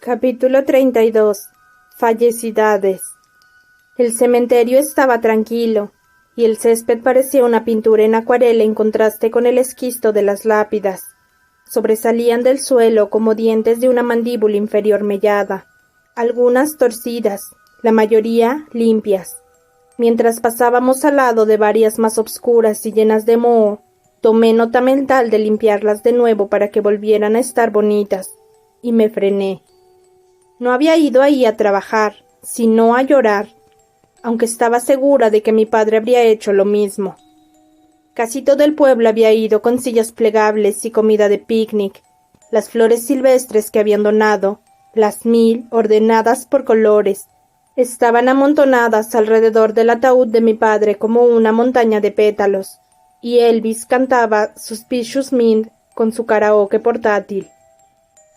Capítulo 32. Fallecidades. El cementerio estaba tranquilo, y el césped parecía una pintura en acuarela en contraste con el esquisto de las lápidas. Sobresalían del suelo como dientes de una mandíbula inferior mellada, algunas torcidas, la mayoría limpias. Mientras pasábamos al lado de varias más obscuras y llenas de moho, tomé nota mental de limpiarlas de nuevo para que volvieran a estar bonitas, y me frené. No había ido ahí a trabajar, sino a llorar, aunque estaba segura de que mi padre habría hecho lo mismo. Casi todo el pueblo había ido con sillas plegables y comida de picnic. Las flores silvestres que habían donado, las 1000, ordenadas por colores, estaban amontonadas alrededor del ataúd de mi padre como una montaña de pétalos, y Elvis cantaba Suspicious Mind con su karaoke portátil.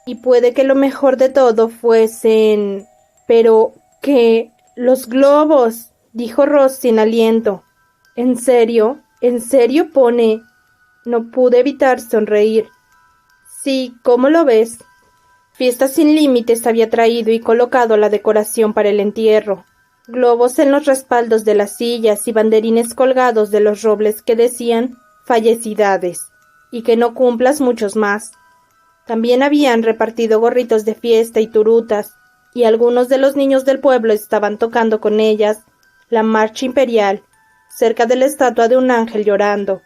Y puede que lo mejor de todo fuesen... Pero, ¿qué? ¡Los globos!, dijo Ross sin aliento. ¿En serio? ¿En serio pone...? No pude evitar sonreír. Sí, ¿cómo lo ves? Fiesta Sin Límites había traído y colocado la decoración para el entierro. Globos en los respaldos de las sillas y banderines colgados de los robles que decían «Fallecidades» y que no cumplas muchos más. También habían repartido gorritos de fiesta y turutas, y algunos de los niños del pueblo estaban tocando con ellas la marcha imperial, cerca de la estatua de un ángel llorando.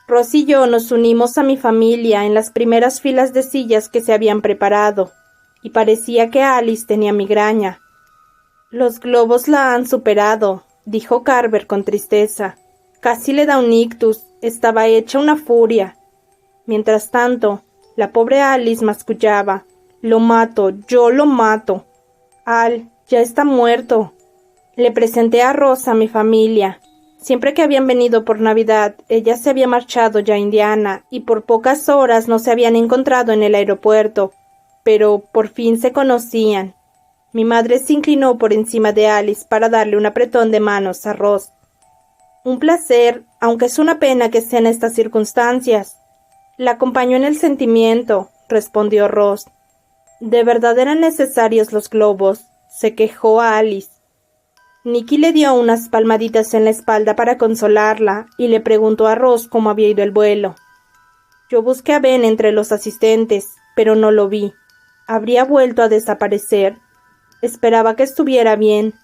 Ross y yo nos unimos a mi familia en las primeras filas de sillas que se habían preparado, y parecía que Alice tenía migraña. «Los globos la han superado», dijo Carver con tristeza. «Casi le da un ictus, estaba hecha una furia». Mientras tanto, la pobre Alice mascullaba. «Lo mato, yo lo mato». «Al, ya está muerto». Le presenté a Rosa a mi familia. Siempre que habían venido por Navidad, ella se había marchado ya a Indiana, y por pocas horas no se habían encontrado en el aeropuerto, pero por fin se conocían. Mi madre se inclinó por encima de Alice para darle un apretón de manos a Ross. «Un placer, aunque es una pena que sea en estas circunstancias». «La acompañó en el sentimiento», respondió Ross. «¿De verdad eran necesarios los globos?», se quejó a Alice. Nicky le dio unas palmaditas en la espalda para consolarla y le preguntó a Ross cómo había ido el vuelo. Yo busqué a Ben entre los asistentes, pero no lo vi. ¿Habría vuelto a desaparecer? Esperaba que estuviera bien.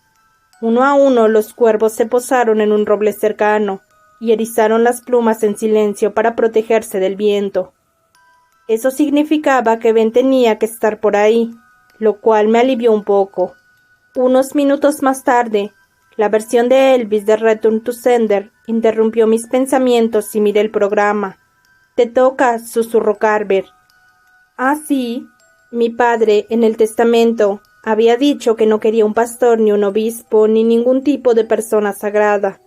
Uno a uno los cuervos se posaron en un roble cercano y erizaron las plumas en silencio para protegerse del viento. Eso significaba que Ben tenía que estar por ahí, lo cual me alivió un poco. Unos minutos más tarde, la versión de Elvis de Return to Sender interrumpió mis pensamientos y miré el programa. «Te toca», susurró Carver. «Ah, sí». Mi padre, en el testamento, había dicho que no quería un pastor ni un obispo ni ningún tipo de persona sagrada.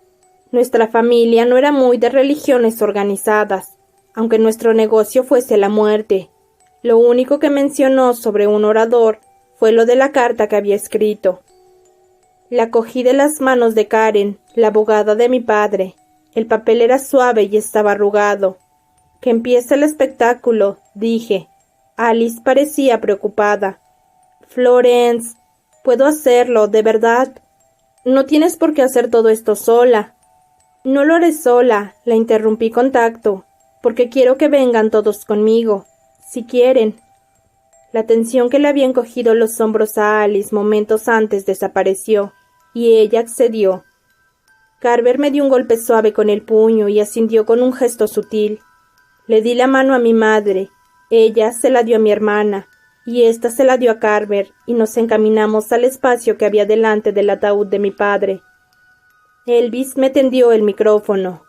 Nuestra familia no era muy de religiones organizadas, aunque nuestro negocio fuese la muerte. Lo único que mencionó sobre un orador fue lo de la carta que había escrito. La cogí de las manos de Karen, la abogada de mi padre. El papel era suave y estaba arrugado. «Que empiece el espectáculo», dije. Alice parecía preocupada. «Florence, puedo hacerlo, de verdad. No tienes por qué hacer todo esto sola». «No lo haré sola», la interrumpí con tacto, «porque quiero que vengan todos conmigo, si quieren». La tensión que le habían cogido los hombros a Alice momentos antes desapareció, y ella accedió. Carver me dio un golpe suave con el puño y asintió con un gesto sutil. Le di la mano a mi madre, ella se la dio a mi hermana, y ésta se la dio a Carver, y nos encaminamos al espacio que había delante del ataúd de mi padre. Elvis me tendió el micrófono.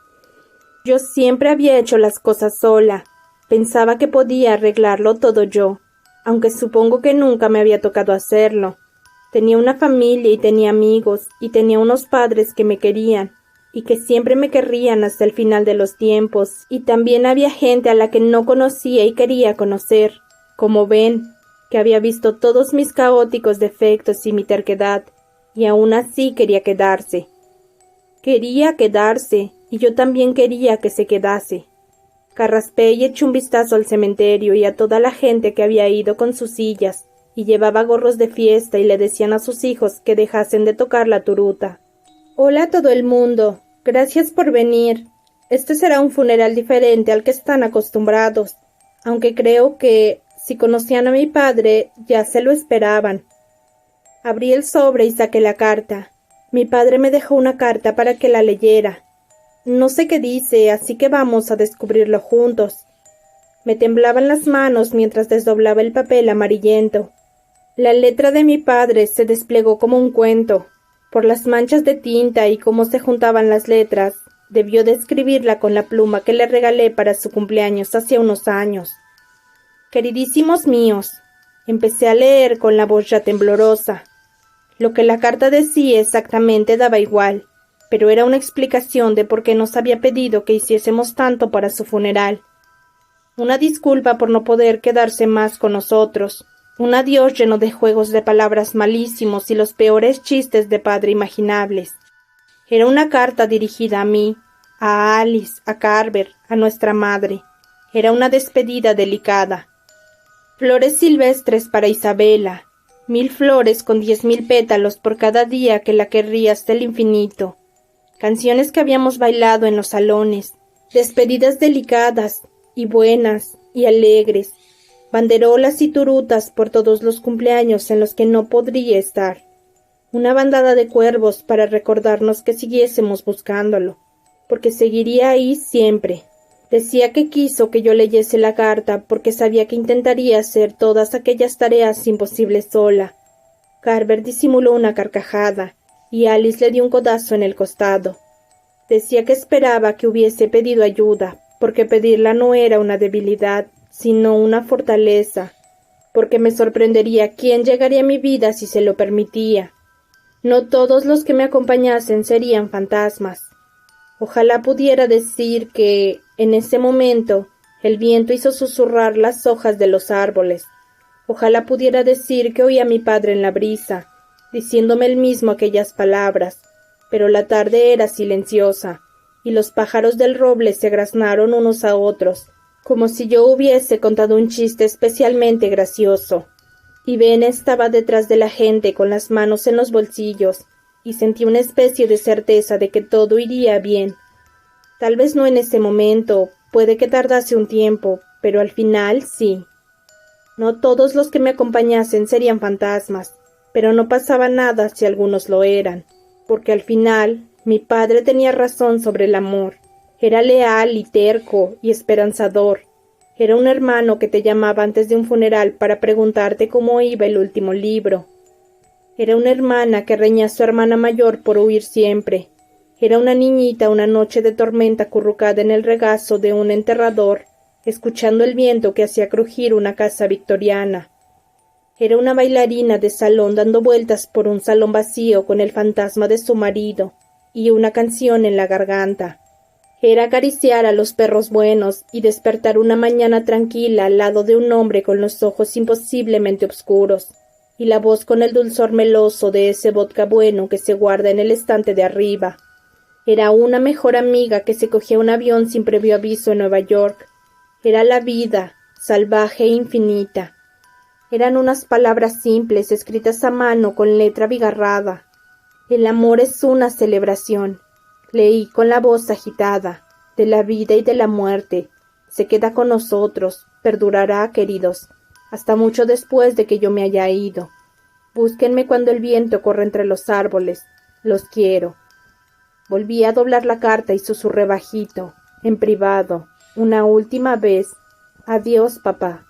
Yo siempre había hecho las cosas sola. Pensaba que podía arreglarlo todo yo, aunque supongo que nunca me había tocado hacerlo. Tenía una familia y tenía amigos, y tenía unos padres que me querían, y que siempre me querrían hasta el final de los tiempos, y también había gente a la que no conocía y quería conocer, como Ben, que había visto todos mis caóticos defectos y mi terquedad, y aún así quería quedarse. Quería quedarse, y yo también quería que se quedase. Carraspé y eché un vistazo al cementerio y a toda la gente que había ido con sus sillas, y llevaba gorros de fiesta y le decían a sus hijos que dejasen de tocar la turuta. Hola a todo el mundo, gracias por venir. Este será un funeral diferente al que están acostumbrados, aunque creo que, si conocían a mi padre, ya se lo esperaban. Abrí el sobre y saqué la carta. Mi padre me dejó una carta para que la leyera. No sé qué dice, así que vamos a descubrirlo juntos. Me temblaban las manos mientras desdoblaba el papel amarillento. La letra de mi padre se desplegó como un cuento. Por las manchas de tinta y cómo se juntaban las letras, debió de escribirla con la pluma que le regalé para su cumpleaños hace unos años. Queridísimos míos, empecé a leer con la voz ya temblorosa. Lo que la carta decía exactamente daba igual, pero era una explicación de por qué nos había pedido que hiciésemos tanto para su funeral. Una disculpa por no poder quedarse más con nosotros. Un adiós lleno de juegos de palabras malísimos y los peores chistes de padre imaginables. Era una carta dirigida a mí, a Alice, a Carver, a nuestra madre. Era una despedida delicada. Flores silvestres para Isabela. 1000 flores con 10.000 pétalos por cada día que la querría hasta el infinito. Canciones que habíamos bailado en los salones. Despedidas delicadas y buenas y alegres. Banderolas y turutas por todos los cumpleaños en los que no podría estar. Una bandada de cuervos para recordarnos que siguiésemos buscándolo, porque seguiría ahí siempre. Decía que quiso que yo leyese la carta porque sabía que intentaría hacer todas aquellas tareas imposibles sola. Carver disimuló una carcajada y Alice le dio un codazo en el costado. Decía que esperaba que hubiese pedido ayuda, porque pedirla no era una debilidad, sino una fortaleza, porque me sorprendería quién llegaría a mi vida si se lo permitía. No todos los que me acompañasen serían fantasmas. Ojalá pudiera decir que, en ese momento, el viento hizo susurrar las hojas de los árboles. Ojalá pudiera decir que oí a mi padre en la brisa, diciéndome él mismo aquellas palabras, pero la tarde era silenciosa, y los pájaros del roble se graznaron unos a otros, como si yo hubiese contado un chiste especialmente gracioso. Y Ben estaba detrás de la gente con las manos en los bolsillos, y sentí una especie de certeza de que todo iría bien. Tal vez no en ese momento, puede que tardase un tiempo, pero al final sí. No todos los que me acompañasen serían fantasmas, pero no pasaba nada si algunos lo eran, porque al final mi padre tenía razón sobre el amor. Era leal y terco y esperanzador. Era un hermano que te llamaba antes de un funeral para preguntarte cómo iba el último libro. Era una hermana que reñía a su hermana mayor por huir siempre. Era una niñita una noche de tormenta acurrucada en el regazo de un enterrador, escuchando el viento que hacía crujir una casa victoriana. Era una bailarina de salón dando vueltas por un salón vacío con el fantasma de su marido y una canción en la garganta. Era acariciar a los perros buenos y despertar una mañana tranquila al lado de un hombre con los ojos imposiblemente oscuros y la voz con el dulzor meloso de ese vodka bueno que se guarda en el estante de arriba. Era una mejor amiga que se cogía un avión sin previo aviso en Nueva York. Era la vida, salvaje e infinita. Eran unas palabras simples escritas a mano con letra abigarrada. El amor es una celebración. Leí con la voz agitada. De la vida y de la muerte. Se queda con nosotros. Perdurará, queridos, hasta mucho después de que yo me haya ido. Búsquenme cuando el viento corre entre los árboles. Los quiero. Volví a doblar la carta y susurré bajito, en privado, una última vez. Adiós, papá.